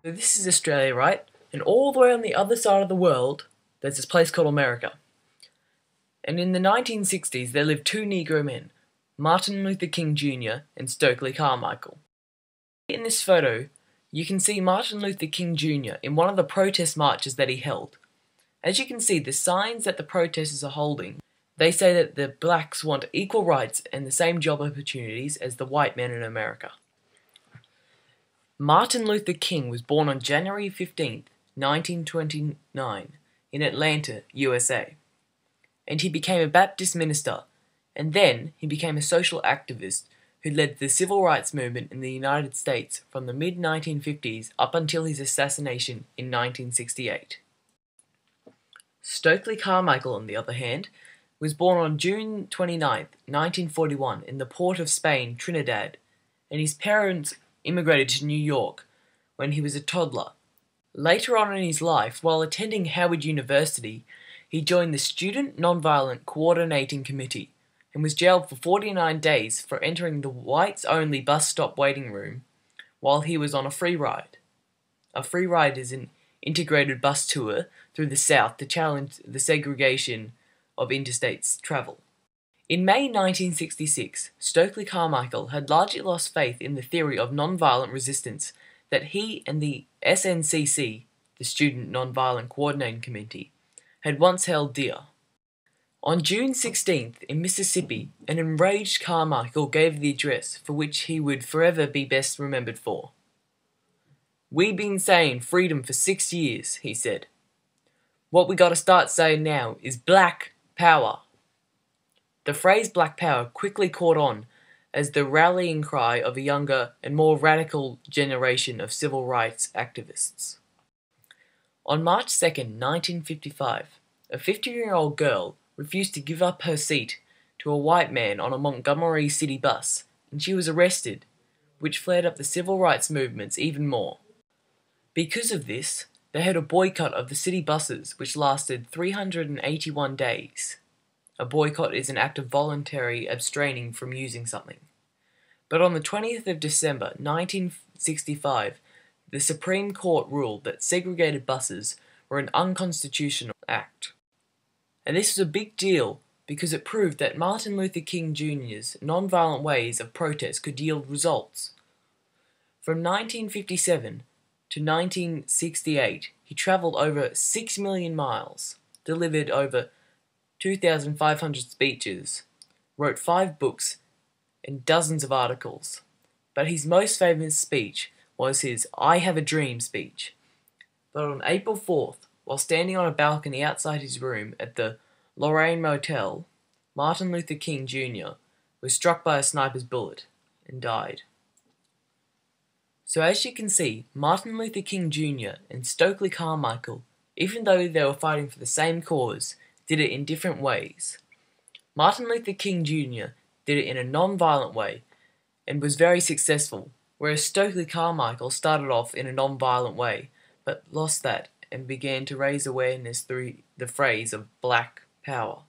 So this is Australia, right? And all the way on the other side of the world, there's this place called America. And in the 1960s, there lived two Negro men, Martin Luther King Jr. and Stokeley Carmichael. In this photo, you can see Martin Luther King Jr. in one of the protest marches that he held. As you can see, the signs that the protesters are holding, they say that the blacks want equal rights and the same job opportunities as the white men in America. Martin Luther King was born on January 15, 1929, in Atlanta, USA. And he became a Baptist minister, and then he became a social activist who led the civil rights movement in the United States from the mid-1950s up until his assassination in 1968. Stokeley Carmichael, on the other hand, was born on June 29, 1941, in the port of Spain, Trinidad, and his parents immigrated to New York when he was a toddler. Later on in his life, while attending Howard University, he joined the Student Nonviolent Coordinating Committee and was jailed for 49 days for entering the whites-only bus stop waiting room while he was on a free ride. A free ride is an integrated bus tour through the South to challenge the segregation of interstate travel. In May 1966, Stokeley Carmichael had largely lost faith in the theory of nonviolent resistance that he and the SNCC, the Student Nonviolent Coordinating Committee, had once held dear. On June 16th, in Mississippi, an enraged Carmichael gave the address for which he would forever be best remembered for. "We been saying freedom for 6 years," he said. "What we gotta start saying now is black power." The phrase black power quickly caught on as the rallying cry of a younger and more radical generation of civil rights activists. On March 2nd, 1955, a 15-year-old girl refused to give up her seat to a white man on a Montgomery City bus, and she was arrested, which flared up the civil rights movements even more. Because of this, they had a boycott of the city buses, which lasted 381 days. A boycott is an act of voluntary abstraining from using something. But on the 20th of December 1965, the Supreme Court ruled that segregated buses were an unconstitutional act. And this was a big deal because it proved that Martin Luther King Jr.'s nonviolent ways of protest could yield results. From 1957 to 1968, he traveled over 6 million miles, delivered over 2,500 speeches, wrote 5 books, and dozens of articles. But his most famous speech was his "I Have a Dream" speech. But on April 4th, while standing on a balcony outside his room at the Lorraine Motel, Martin Luther King Jr. was struck by a sniper's bullet and died. So as you can see, Martin Luther King Jr. and Stokeley Carmichael, even though they were fighting for the same cause, did it in different ways. Martin Luther King Jr. did it in a non-violent way and was very successful, whereas Stokeley Carmichael started off in a non-violent way but lost that and began to raise awareness through the phrase of black power.